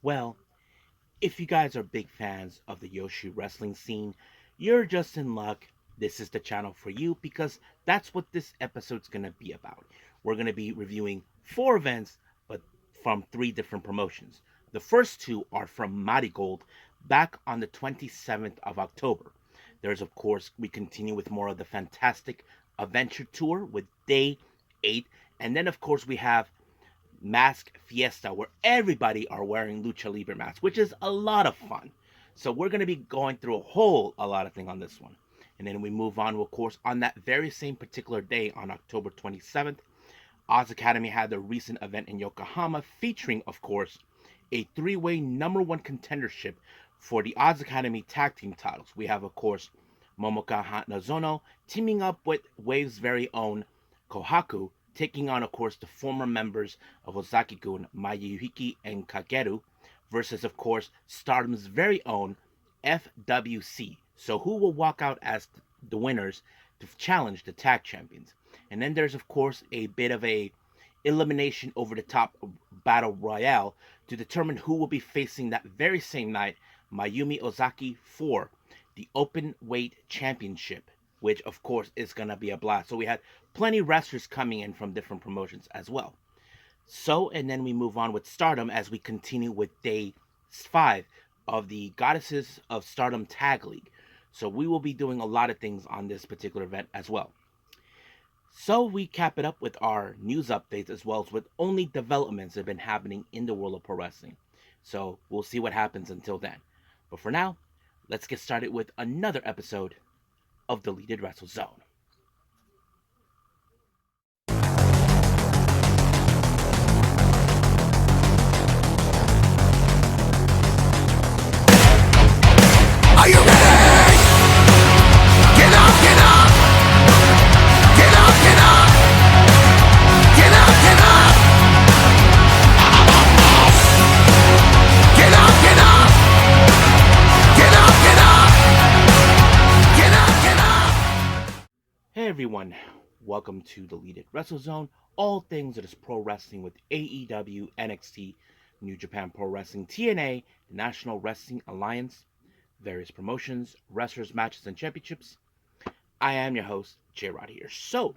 Well, if you guys are big fans of the Yoshi wrestling scene, you're just in luck. This is the channel for you because that's what this episode's going to be about. We're going to be reviewing four events, but from three different promotions. The first two are from MARIGOLD back on the 27th of October. There's, of course, we continue with more of the Fantastic Adventure Tour with day 8. And then, of course, we have Mask Fiesta, where everybody are wearing lucha libre masks, which is a lot of fun. So we're going to be going through a lot of things on this one. And then we move on, of course, on that very same particular day on October 27th, Oz Academy had their recent event in Yokohama featuring, of course, a three-way number one contendership for the Oz Academy tag team titles. We have, of course, Momoka Hanazono teaming up with Wave's very own Kohaku, taking on, of course, the former members of Ozaki-gun, Mayuhiki and Kageru, versus, of course, Stardom's very own FWC. So who will walk out as the winners to challenge the tag champions? And then there's, of course, a bit of a elimination over the top battle royale to determine who will be facing that very same night Mayumi Ozaki for the open weight championship, which of course is going to be a blast. So we had plenty wrestlers coming in from different promotions as well. So, and then we move on with Stardom as we continue with day 5 of the Goddesses of Stardom Tag League. So we will be doing a lot of things on this particular event as well. So we cap it up with our news updates as well as with only developments that have been happening in the world of pro wrestling. So we'll see what happens until then. But for now, let's get started with another episode of Deleted Wrestle Zone. Are you ready? Get up, get up! Get up, get up! Get up, get up! Get up, get up! Get up, get up! Get up, get up! Hey everyone, welcome to Deleted Wrestle Zone. All things that is pro wrestling with AEW, NXT, New Japan Pro Wrestling, TNA, the National Wrestling Alliance, various promotions, wrestlers, matches, and championships. I am your host, J-Rod here. So,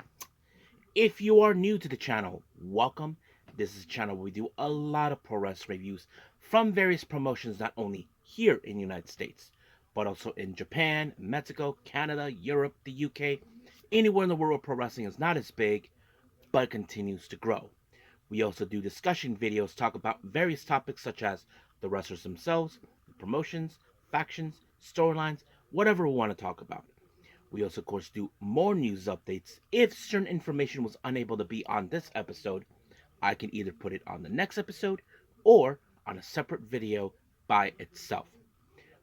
if you are new to the channel, welcome. This is a channel where we do a lot of pro wrestling reviews from various promotions, not only here in the United States, but also in Japan, Mexico, Canada, Europe, the UK, anywhere in the world where pro wrestling is not as big, but continues to grow. We also do discussion videos, talk about various topics such as the wrestlers themselves, the promotions, factions, storylines, whatever we want to talk about. We also, of course, do more news updates. If certain information was unable to be on this episode, I can either put it on the next episode or on a separate video by itself.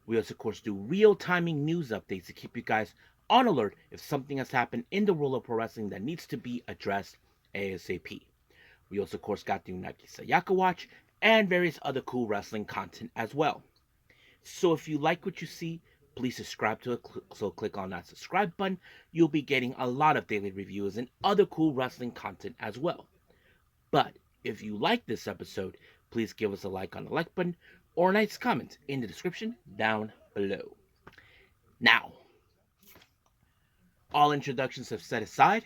We also, of course, do real-timing news updates to keep you guys on alert if something has happened in the world of pro wrestling that needs to be addressed ASAP. We also, of course, got the Unagi Sayaka Watch and various other cool wrestling content as well. So if you like what you see, please subscribe to it. So click on that subscribe button. You'll be getting a lot of daily reviews and other cool wrestling content as well. But if you like this episode, please give us a like on the like button or a nice comment in the description down below. Now, all introductions have set aside.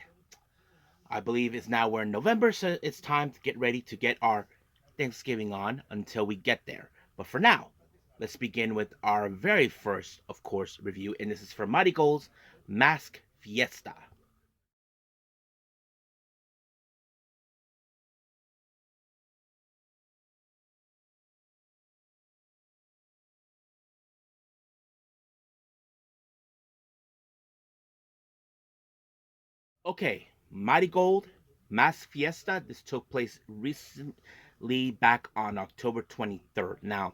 I believe it's now we're in November, so it's time to get ready to get our Thanksgiving on until we get there. But for now, let's begin with our very first, of course, review, and this is for MARIGOLD's Mask Fiesta. Okay, MARIGOLD Mask Fiesta. This took place recently back on October 23rd. Now,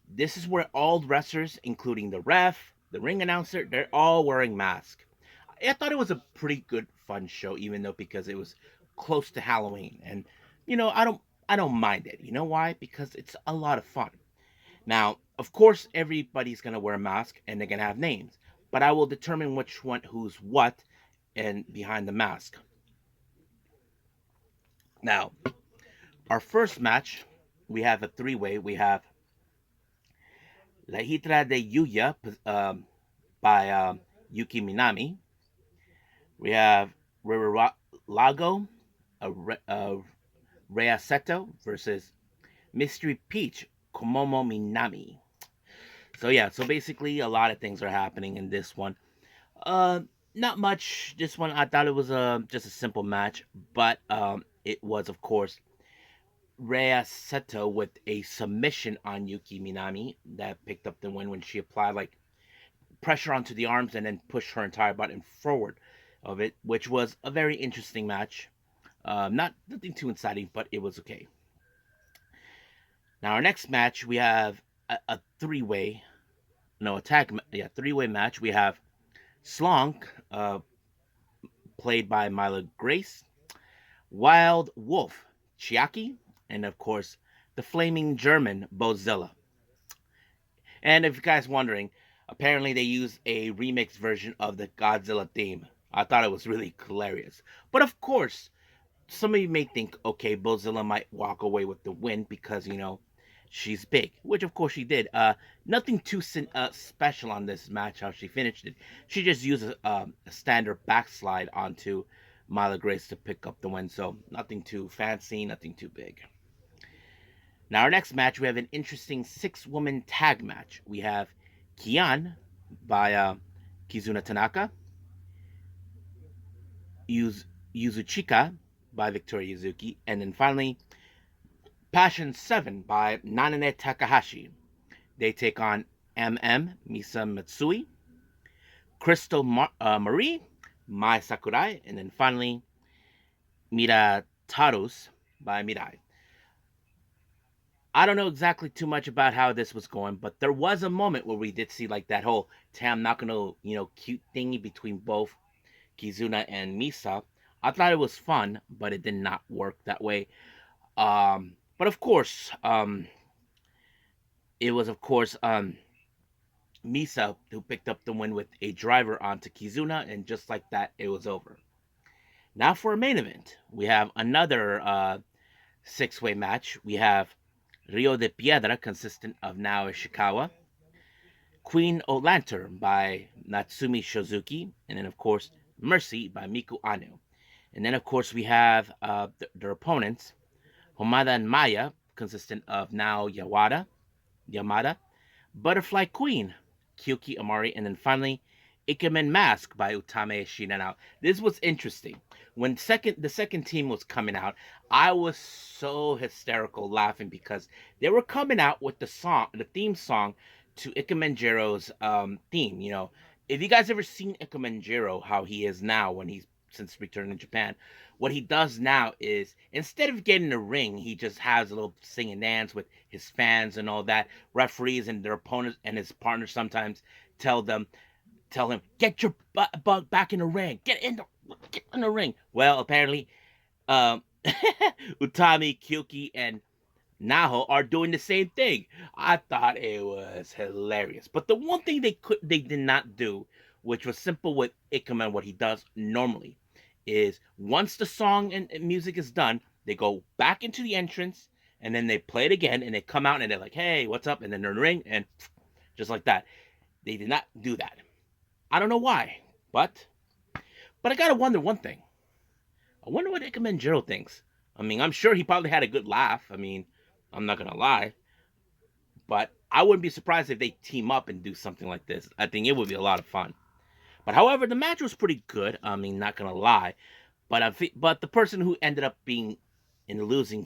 this is where all wrestlers, including the ref, the ring announcer, they're all wearing masks. I thought it was a pretty good, fun show, even though because it was close to Halloween, and I don't mind it. You know why? Because it's a lot of fun. Now, of course, everybody's gonna wear a mask and they're gonna have names, but I will determine which one who's what and behind the mask. Now, our first match, we have a three-way. We have La Hitra de Yuya by Yuki Minami. We have Lago, Rea Seto versus Mystery Peach, Komomo Minami. So yeah, so basically a lot of things are happening in this one. Uh, Not much. This one I thought it was just a simple match, but it was of course Rhea Seto with a submission on Yuki Minami that picked up the win when she applied like pressure onto the arms and then pushed her entire body forward of it, which was a very interesting match. Not nothing too exciting, but it was okay. Now our next match we have a three-way, no, a tag, yeah, three-way match. We have Slonk, played by Mila Grace, Wild Wolf, Chiaki, and of course the Flaming German, Bozilla. And if you guys wondering, apparently they used a remix version of the Godzilla theme. I thought it was really hilarious. But of course, some of you may think, okay, Bozilla might walk away with the win because, she's big, which of course she did. Nothing too special on this match, how she finished it. She just used a standard backslide onto Mila Grace to pick up the win. So nothing too fancy, nothing too big. Now, our next match, we have an interesting six-woman tag match. We have Kian by Kizuna Tanaka, Yuzuchika by Victoria Yuzuki, and then finally Passion 7 by Nanane Takahashi. They take on MM Misa Matsui, Marie, Mai Sakurai, and then finally Mira Tarus by Mirai. I don't know exactly too much about how this was going, but there was a moment where we did see like that whole Tam Nakano, cute thingy between both Kizuna and Misa. I thought it was fun, but it did not work that way. But of course, it was of course Misa who picked up the win with a driver onto Kizuna, and just like that, it was over. Now for a main event, we have another six-way match. We have Rio de Piedra, consistent of Nao Ishikawa, Queen O'Lantern by Natsumi Shozuki, and then of course Mercy by Miku Anu. And then of course we have their opponents, Homada and Maya, consistent of Nao Yamada, Butterfly Queen, Kyuki Amari, and then finally Ikemen Mask by Utame Shina. Now, this was interesting. When the second team was coming out, I was so hysterical laughing because they were coming out with the theme song to Ikemenjiro's theme. If you guys ever seen Ikemenjiro, how he is now when he's since returning to Japan, what he does now is instead of getting a ring, he just has a little sing and dance with his fans and all that. Referees and their opponents and his partners sometimes tell them tell him, get your butt back in the ring, get in the ring. Well, apparently, um, Utami, Kyuki, and Naho are doing the same thing. I thought it was hilarious. But the one thing they did not do, which was simple with Ikemen, what he does normally, is once the song and music is done, they go back into the entrance and then they play it again and they come out and they're like, hey, what's up? And then they're in the ring and just like that. They did not do that. I don't know why, but I gotta wonder one thing. I wonder what Ikemen Jiro thinks. I mean, I'm sure he probably had a good laugh. I mean, I'm not gonna lie, but I wouldn't be surprised if they team up and do something like this. I think it would be a lot of fun. But however, the match was pretty good. I mean, not gonna lie, but the person who ended up being in the losing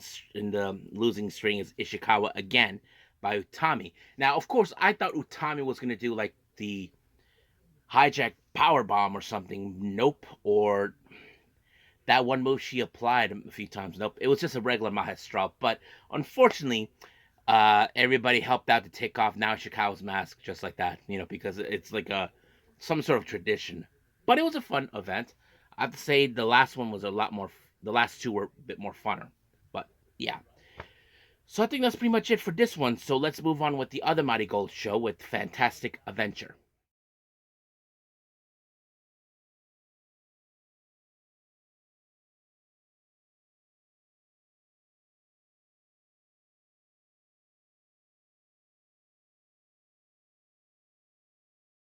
string is Ishikawa again by Utami. Now, of course, I thought Utami was gonna do like the hijack power bomb or something. Nope. Or that one move she applied a few times. Nope. It was just a regular Mahastra. But unfortunately, everybody helped out to take off now Shikawa's mask just like that. Because it's like some sort of tradition. But it was a fun event. I have to say the last one was a lot more. The last two were a bit more funner. But yeah. So I think that's pretty much it for this one. So let's move on with the other Marigold show with Fantastic Adventure.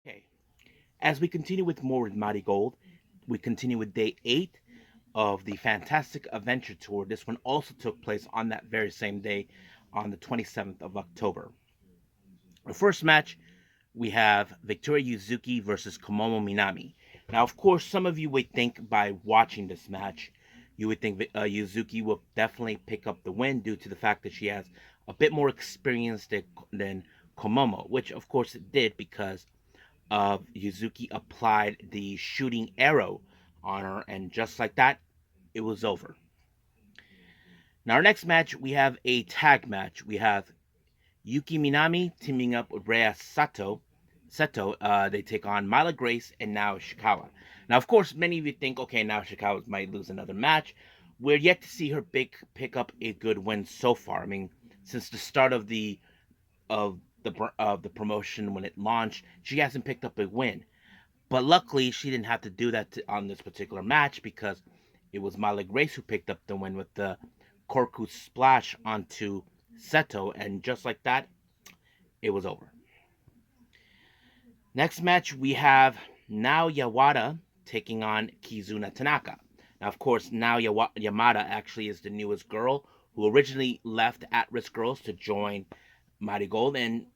Okay, as we continue with more with Marigold, we continue with day 8 of the Fantastic Adventure Tour. This one also took place on that very same day, on the 27th of October. The first match, we have Victoria Yuzuki versus Komomo Minami. Now, of course, some of you would think by watching this match, you would think Yuzuki will definitely pick up the win due to the fact that she has a bit more experience than Komomo, which of course it did because Yuzuki applied the shooting arrow on her, and just like that, it was over. Now, our next match, we have a tag match. We have Yuki Minami teaming up with Rhea Sato. They take on Mila Grace and Nao Ishikawa. Now, of course, many of you think, okay, Nao Ishikawa might lose another match. We're yet to see her pick up a good win so far. I mean, since the start of the promotion when it launched, she hasn't picked up a win. But luckily, she didn't have to do that on this particular match because it was Mila Grace who picked up the win with the Korku splash onto Seto, and just like that, it was over. Next match, we have Nao Yawada taking on Kizuna Tanaka. Now, of course, Nao Yamada actually is the newest girl who originally left At Risk Girls to join Marigold, and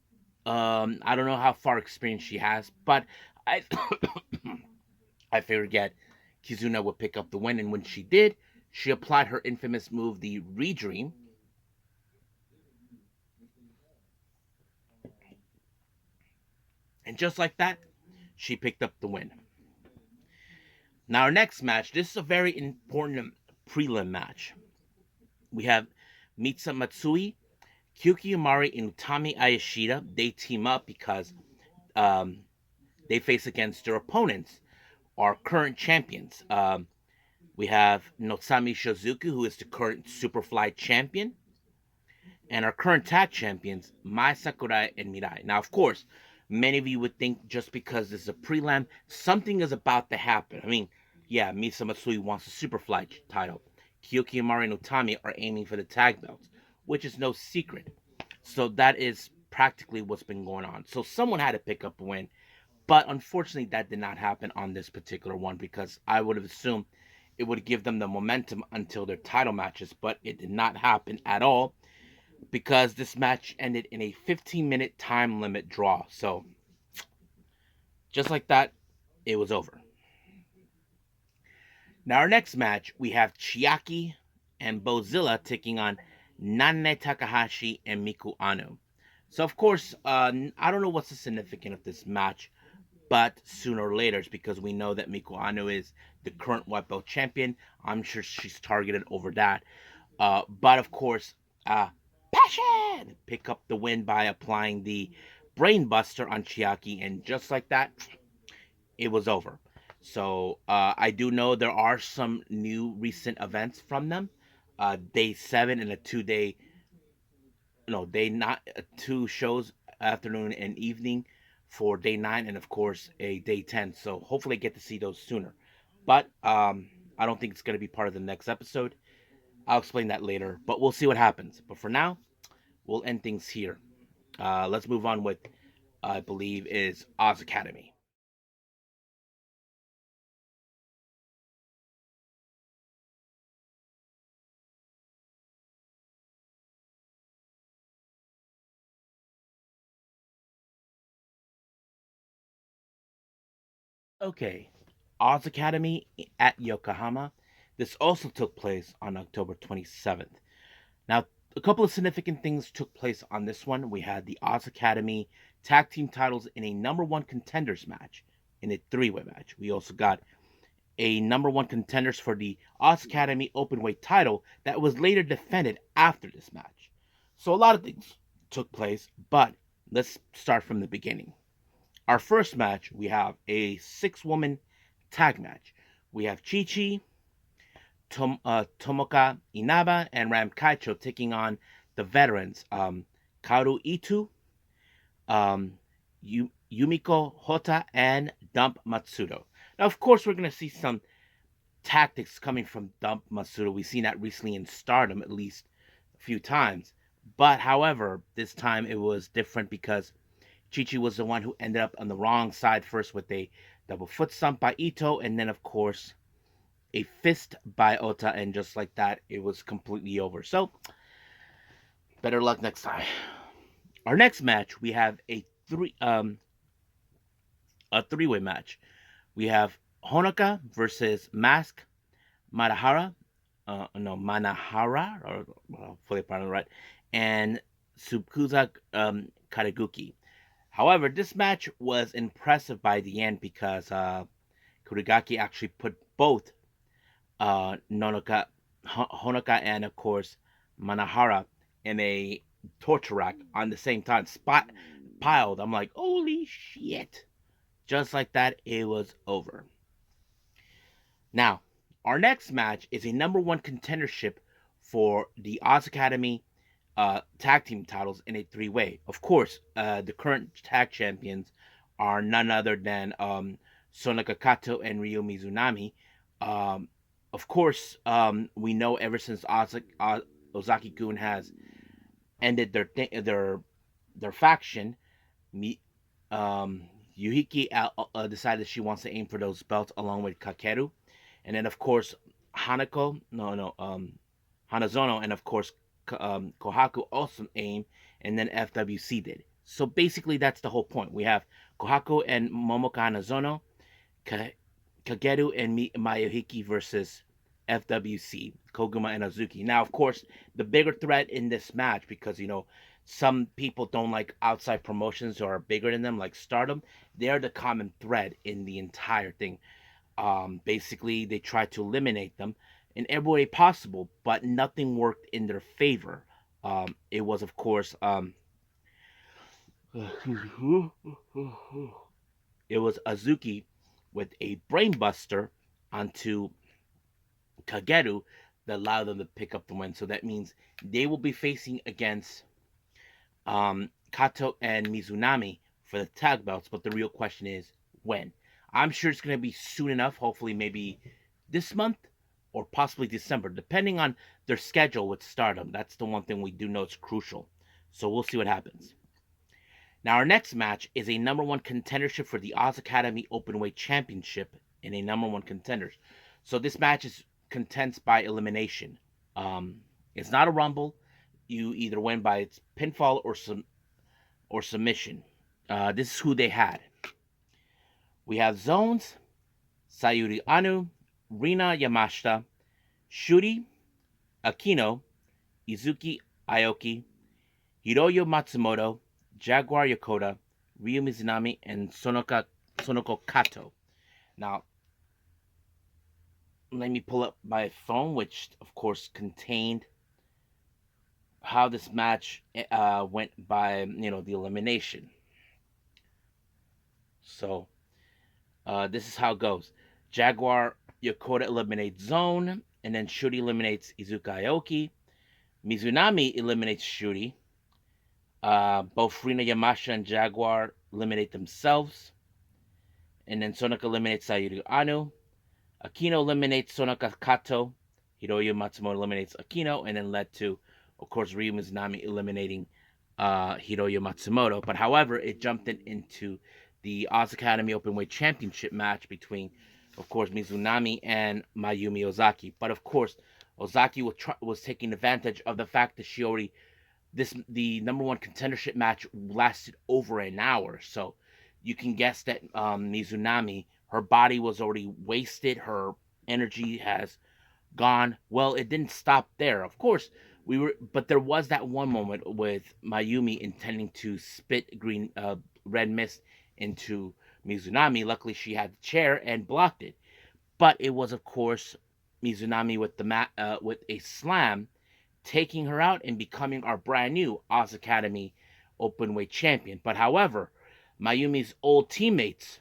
I don't know how far experience she has, but I I figured Kizuna would pick up the win, and when she did, she applied her infamous move, the Redream, and just like that, she picked up the win. Now, our next match, this is a very important prelim match. We have Mitsa Matsui, Kyuki Umari, and Utami Ayashida. They team up because um, they face against their opponents, our current champions. We have Notsami Shozuku, who is the current Superfly champion, and our current tag champions, Mai Sakurai and Mirai. Now, of course, many of you would think just because this is a prelim, something is about to happen. I mean, yeah, Misa Matsui wants the Superfly title. Kyoki Amari and Utami are aiming for the tag belts, which is no secret. So that is practically what's been going on. So someone had to pick up a win, but unfortunately, that did not happen on this particular one because I would have assumed it would give them the momentum until their title matches, but it did not happen at all because this match ended in a 15-minute time limit draw. So, just like that, it was over. Now, our next match, we have Chiaki and Bozilla taking on Nane Takahashi and Miku Anu. So, of course, I don't know what's the significance of this match, but sooner or later, it's because we know that Miku Anu is the current white belt champion. I'm sure she's targeted over that. But of course, Passion pick up the win by applying the Brain Buster on Chiaki, and just like that, it was over. So I do know there are some new recent events from them. Day 7 and a 2 day, no, day not 2 shows, afternoon and evening for day 9, and of course a day 10. So hopefully I get to see those sooner. But I don't think it's going to be part of the next episode. I'll explain that later, but we'll see what happens. But for now, we'll end things here. Let's move on with, I believe, is Oz Academy. Okay, Oz Academy at Yokohama. This also took place on October 27th. Now, a couple of significant things took place on this one. We had the Oz Academy tag team titles in a number one contenders match, in a three-way match. We also got a number one contenders for the Oz Academy Openweight title that was later defended after this match. So a lot of things took place, but let's start from the beginning. Our first match, we have a 6-woman tag match. We have Chi Chi, Tomoka Inaba, and Ram Kaicho taking on the veterans, Kaoru Itu, um, Yumiko Hota, and Dump Matsudo. Now, of course, we're going to see some tactics coming from Dump Matsudo. We've seen that recently in Stardom at least a few times. But however, this time it was different because Chi was the one who ended up on the wrong side first with a double foot stomp by Ito, and then, of course, a fist by Ota, and just like that, it was completely over. So, better luck next time. Our next match, we have a three-way match. We have Honoka versus Mask Marahara, no Manahara, or fully pronounced right, and Tsubkusa Kareguki. However, this match was impressive by the end because Kurigaki actually put both Honoka and, of course, Manahara in a torture rack on the same time, spot piled. I'm like, holy shit! Just like that, it was over. Now, our next match is a number one contendership for the Oz Academy tag team titles in a three-way. Of course, the current tag champions are none other than Sonaka Kato and Ryo Mizunami. Um, of course, we know ever since Ozaki-kun has ended their faction, Mi, um, Yuhiki decided she wants to aim for those belts along with Kakeru, and then, of course, Hanako, Hanazono, and, of course, Kohaku also aimed, and then FWC did. So basically, that's the whole point. We have Kohaku and Momoka Hanazono, Kageru and Mayuhiki versus FWC, Koguma and Azuki. Now, of course, the bigger threat in this match, because, some people don't like outside promotions or are bigger than them, like Stardom, they're the common thread in the entire thing. Basically, they tried to eliminate them in every way possible, but nothing worked in their favor. It was, of course, it was Azuki with a brainbuster onto Kageru that allowed them to pick up the win. So that means they will be facing against Kato and Mizunami for the tag belts. But the real question is when. I'm sure it's going to be soon enough. Hopefully, maybe this month or possibly December, depending on their schedule with Stardom. That's the one thing we do know is crucial. So we'll see what happens. Now, our next match is a number one contendership for the Oz Academy Openweight Championship in a number one contenders. So this match is contents by elimination. It's not a rumble. You either win by its pinfall or submission. This is who they had. We have Zones, Sayuri Anu, Rina Yamashita, Shuri, Akino, Izuki Aoki, Hiroyo Matsumoto, Jaguar Yokota, Ryu Mizunami, and Sonoko Kato. Now, let me pull up my phone, which of course contained how this match went by, the elimination. So, this is how it goes. Jaguar Yokota eliminates Zone, and then Shuri eliminates Izuka Aoki. Mizunami eliminates Shuri. Both Rina Yamashita and Jaguar eliminate themselves. And then Sonaka eliminates Sayuri Anu. Akino eliminates Sonaka Kato. Hiroyo Matsumoto eliminates Akino, and then led to, of course, Ryu Mizunami eliminating Hiroyo Matsumoto. But however, it jumped into the Oz Academy Openweight Championship match between, of course, Mizunami and Mayumi Ozaki. But of course, Ozaki was taking advantage of the fact that the number one contendership match lasted over an hour. So you can guess that Mizunami, her body was already wasted. Her energy has gone. Well, it didn't stop there. Of course, but there was that one moment with Mayumi intending to spit red mist into Mizunami. Luckily, she had the chair and blocked it. But it was, of course, Mizunami with with a slam, taking her out and becoming our brand new Oz Academy Openweight champion. But however, Mayumi's old teammates,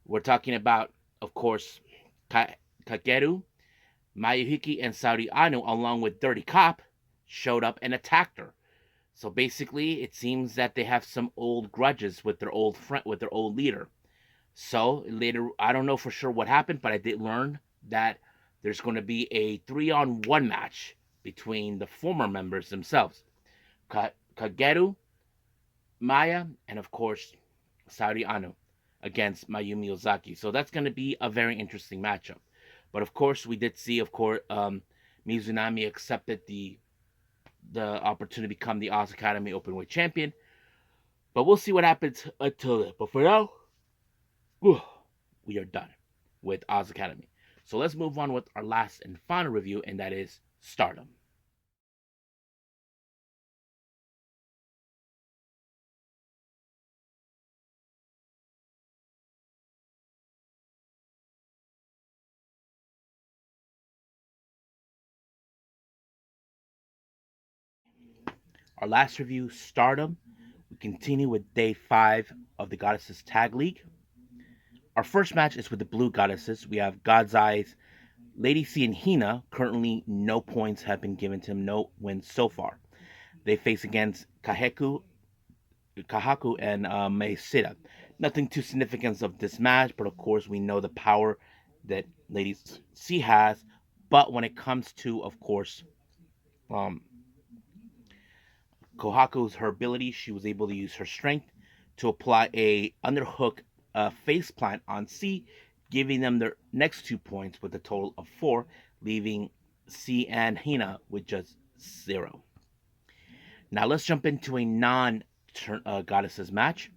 we're talking about, of course, Kageru, Mayuhiki, and Saori Anu, along with Dirty Cop, showed up and attacked her. So basically, it seems that they have some old grudges with their old leader. So later, I don't know for sure what happened, but I did learn that there's going to be a 3-on-1 match between the former members themselves. Kageru, Maya, and of course Saori Anu against Mayumi Ozaki. So that's going to be a very interesting matchup. But of course, we did see, of course, Mizunami accepted the opportunity to become the Oz Academy Openweight champion. But we'll see what happens until then. But for now, whew, we are done with Oz Academy. So let's move on with our last and final review, and that is Stardom. Our last review, Stardom. We continue with day 5 of the Goddesses Tag League. Our first match is with the Blue Goddesses. We have God's Eyes, Lady C, and Hina. Currently, no points have been given to them, no wins so far. They face against Kahaku and Meisida. Nothing too significant of this match, but of course we know the power that Lady C has. But when it comes to, of course, um, Kohaku's her ability, she was able to use her strength to apply a underhook face plant on C, giving them their next 2 points with a total of 4, leaving C and Hina with just 0. Now let's jump into a non goddesses match.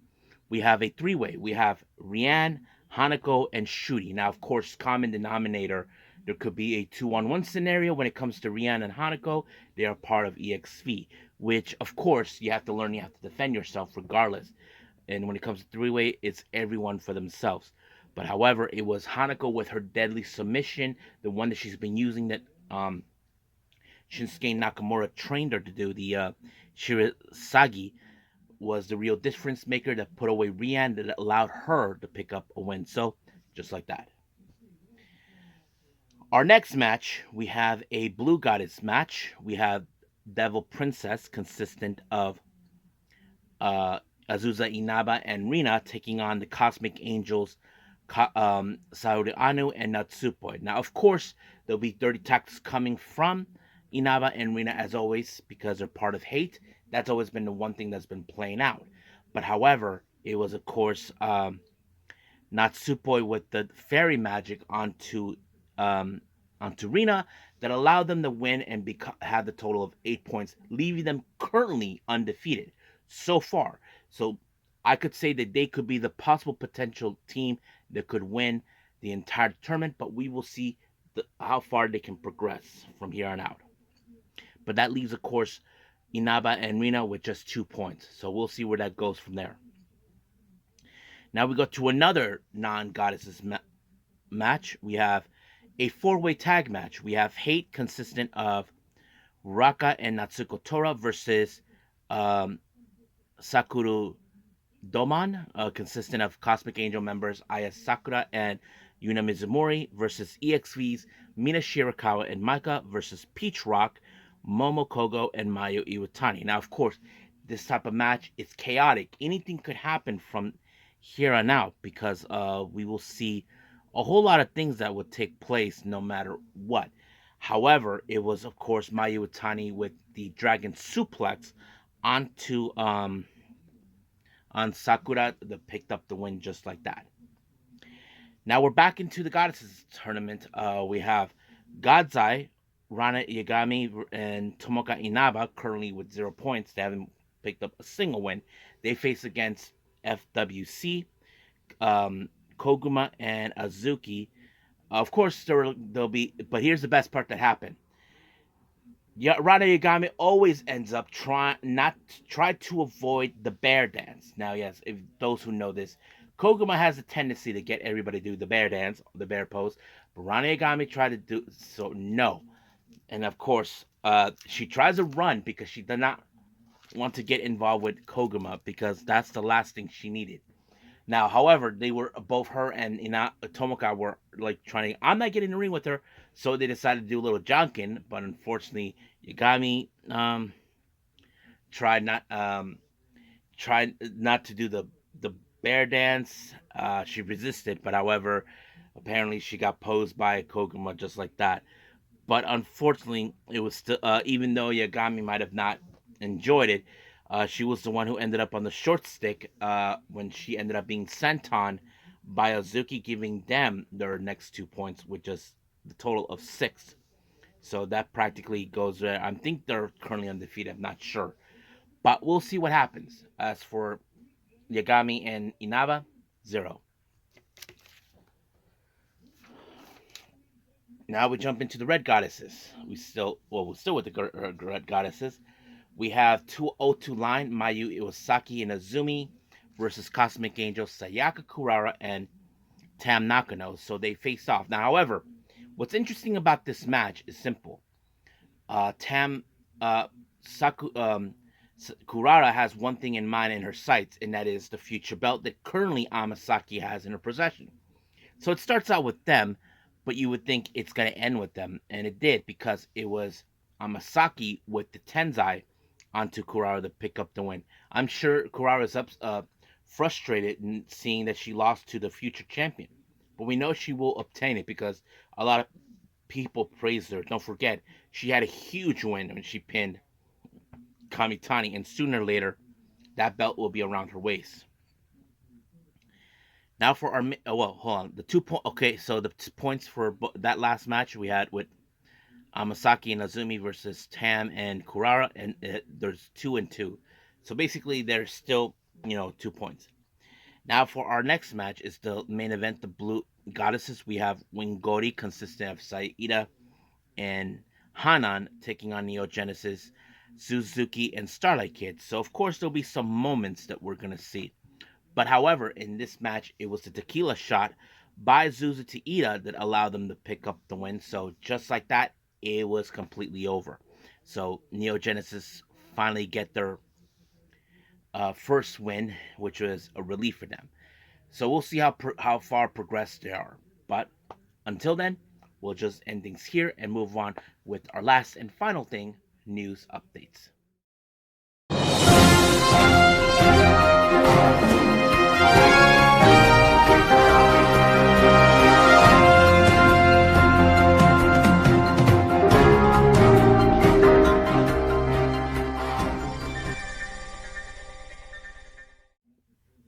We have a three-way. We have Rian, Hanako, and Shuri. Now, of course, common denominator, there could be a 2-on-1 scenario when it comes to Rian and Hanako. They are part of EXV, which, of course, you have to learn, you have to defend yourself regardless. And when it comes to three-way, it's everyone for themselves. But however, it was Hanako with her deadly submission, the one that she's been using that Shinsuke Nakamura trained her to do, the Shirazagi, was the real difference maker that put away Rian that allowed her to pick up a win. So, just like that. Our next match, we have a Blue Goddess match. We have Devil Princess, consistent of Azusa Inaba and Rina, taking on the Cosmic Angels, Saori Anu and Natsupoi. Now, of course, there'll be dirty tactics coming from Inaba and Rina as always because they're part of Hate. That's always been the one thing that's been playing out. But however, it was of course Natsupoi with the fairy magic onto Rina that allowed them to win and have the total of 8 points, leaving them currently undefeated so far. So I could say that they could be the possible potential team that could win the entire tournament, but we will see how far they can progress from here on out. But that leaves, of course, Inaba and Rina with just 2 points. So we'll see where that goes from there. Now we go to another non-goddesses match. We have a four-way tag match. We have Hate consistent of Raka and Natsuko Tora versus Sakura Doman, consistent of Cosmic Angel members Aya Sakura and Yuna Mizumori versus EXV's Mina Shirakawa and Maika versus Peach Rock, Momo Kogo, and Mayu Iwatani. Now, of course, this type of match is chaotic. Anything could happen from here on out because we will see a whole lot of things that would take place no matter what. However, it was, of course, Mayu Iwatani with the Dragon Suplex onto on Sakura that picked up the win just like that. Now we're back into the Goddesses tournament. We have God's Eye, Rana Yagami, and Tomoka Inaba currently with 0 points. They haven't picked up a single win. They face against FWC, Koguma, and Azuki. Of course, there'll be, but here's the best part that happened. Rana Yagami always ends up try to avoid the bear dance. Now, yes, if those who know this, Koguma has a tendency to get everybody to do the bear dance, the bear pose, but Rana Yagami tried to do so. No, and of course, she tries to run because she does not want to get involved with Koguma because that's the last thing she needed. Now, however, they were both her and Tomoka were like trying. I'm not getting in the ring with her, so they decided to do a little jonkin. But unfortunately, Yagami tried not to do the bear dance. She resisted, but however, apparently she got posed by Koguma just like that. But unfortunately, it was still even though Yagami might have not enjoyed it, She was the one who ended up on the short stick when she ended up being sent on by Azuki, giving them their next 2 points, which is the total of 6. So that practically goes there. I think they're currently undefeated. I'm not sure. But we'll see what happens. As for Yagami and Inaba, 0. Now we jump into the Red Goddesses. We're still with the Red Goddesses. We have 202 line Mayu Iwasaki and Azumi versus Cosmic Angel Sayaka Kurara and Tam Nakano. So they face off. Now, however, what's interesting about this match is simple. Tam Saku Kurara has one thing in mind in her sights, and that is the future belt that currently Amasaki has in her possession. So it starts out with them, but you would think it's going to end with them, and it did because it was Amasaki with the Tenzai onto Kurara to pick up the win. I'm sure Kurara's frustrated in seeing that she lost to the future champion, but we know she will obtain it because a lot of people praised her. Don't forget, she had a huge win when she pinned Kamitani, and sooner or later, that belt will be around her waist. Now for our well, hold on. The 2 point. Okay, so the points for that last match we had with Amasaki and Azumi versus Tam and Kurara, and there's 2-2. So basically, there's still 2 points. Now for our next match is the main event, the Blue Goddesses. We have Wingori, consisting of Saida and Hanan, taking on Neo Genesis, Suzuki, and Starlight Kid. So of course there'll be some moments that we're gonna see. But however, in this match, it was the tequila shot by Zuzu to Ida that allowed them to pick up the win. So just like that, it was completely over. So Neo Genesis finally get their first win, which was a relief for them. So we'll see how far progressed they are. But until then, we'll just end things here and move on with our last and final thing: news updates.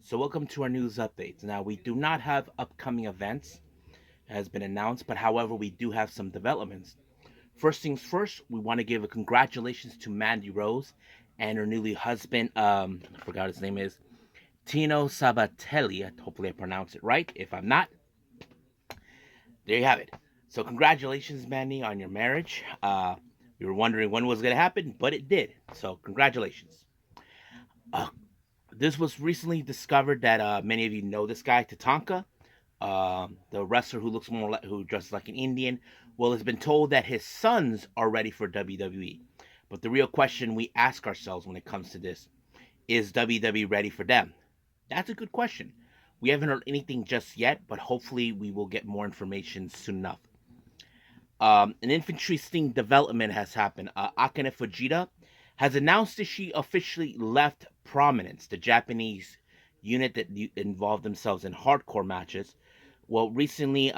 So welcome to our news updates. Now we do not have upcoming events has been announced, but however we do have some developments. First things first, we want to give a congratulations to Mandy Rose and her newly husband. I forgot his name is Tino Sabatelli. Hopefully I pronounce it right. If I'm not, there you have it. So congratulations, Mandy, on your marriage. We were wondering when it was going to happen, but it did. So congratulations. Uh, this was recently discovered that many of you know this guy, Tatanka, the wrestler who looks more like, who dresses like an Indian. Well, it's been told that his sons are ready for WWE. But the real question we ask ourselves when it comes to this is WWE ready for them? That's a good question. We haven't heard anything just yet, but hopefully we will get more information soon enough. An interesting development has happened. Akane Fujita has announced that she officially left Prominence, the Japanese unit that involved themselves in hardcore matches. Well, recently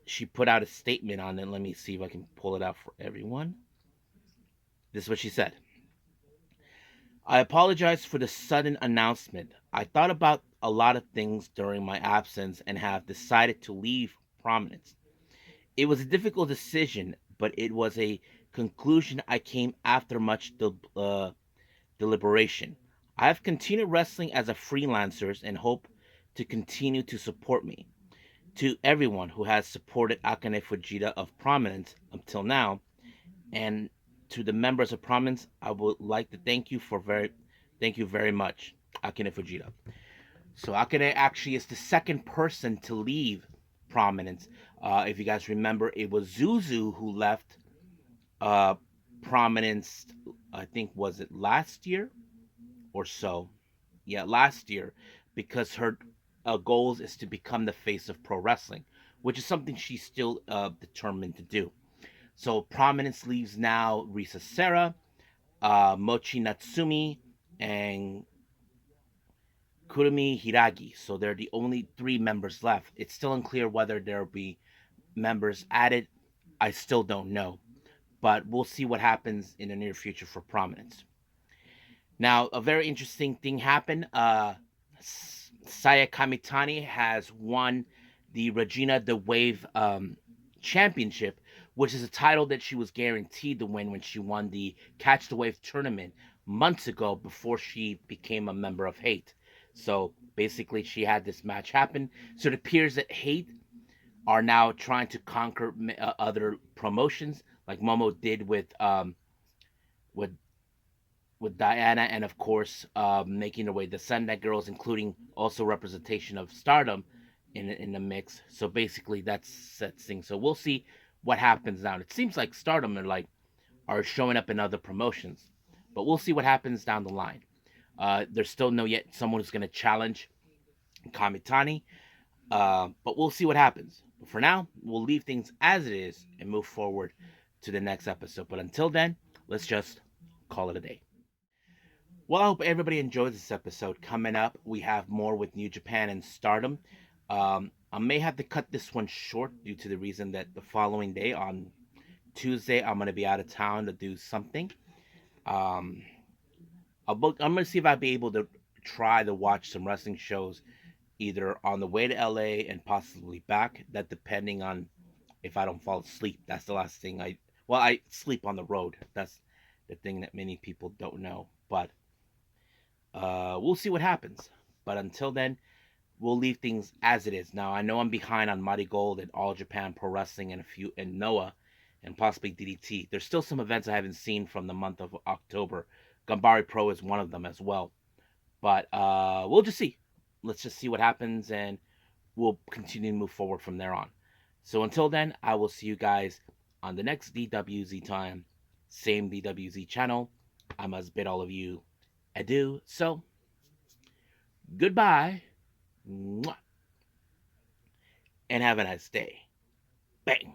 she put out a statement on it. Let me see if I can pull it out for everyone. This is what she said. I apologize for the sudden announcement. I thought about a lot of things during my absence and have decided to leave Prominence. It was a difficult decision, but it was a conclusion I came after much deliberation. I have continued wrestling as a freelancer and hope to continue to support me. To everyone who has supported Akane Fujita of Prominence until now, and to the members of Prominence, I would like to thank you very much, Akane Fujita. So Akane actually is the second person to leave Prominence. If you guys remember, it was Zuzu who left uh, Prominence. I think was it last year or so? Yeah, last year, because her goals is to become the face of pro wrestling, which is something she's still determined to do. So Prominence leaves now Risa Sera, Mochi Natsumi, and Kurumi Hiragi. So they're the only 3 members left. It's still unclear whether there'll be members added. I still don't know. But we'll see what happens in the near future for Prominence. Now, a very interesting thing happened. Saya Kamitani has won the Regina di WAVE championship, which is a title that she was guaranteed to win when she won the Catch the Wave tournament months ago before she became a member of Hate. So basically, she had this match happen. So it appears that Hate are now trying to conquer other promotions, like Momo did with with Diana, and of course, making their way the Sunday Girls, including also representation of Stardom in the mix. So basically, that's thing. So we'll see what happens now. It seems like Stardom are showing up in other promotions, but we'll see what happens down the line. There's still no yet someone who's going to challenge Kamitani, but we'll see what happens. But for now, we'll leave things as it is and move forward to the next episode. But until then, let's just call it a day. Well, I hope everybody enjoys this episode. Coming up, we have more with New Japan and Stardom. I may have to cut this one short due to the reason that the following day, on Tuesday, I'm going to be out of town to do something. Um, I'm going to see if I'll be able to try to watch some wrestling shows either on the way to LA and possibly back. That depending on if I don't fall asleep. That's the last thing I sleep on the road. That's the thing that many people don't know. But we'll see what happens. But until then, we'll leave things as it is. Now I know I'm behind on MARIGOLD and All Japan Pro Wrestling and a few and Noah and possibly DDT. There's still some events I haven't seen from the month of October. Gambari Pro is one of them as well. But we'll just see. Let's just see what happens, and we'll continue to move forward from there on. So until then, I will see you guys on the next DWZ time. Same DWZ channel. I must bid all of you adieu. So, goodbye. Mwah, and have a nice day. Bang.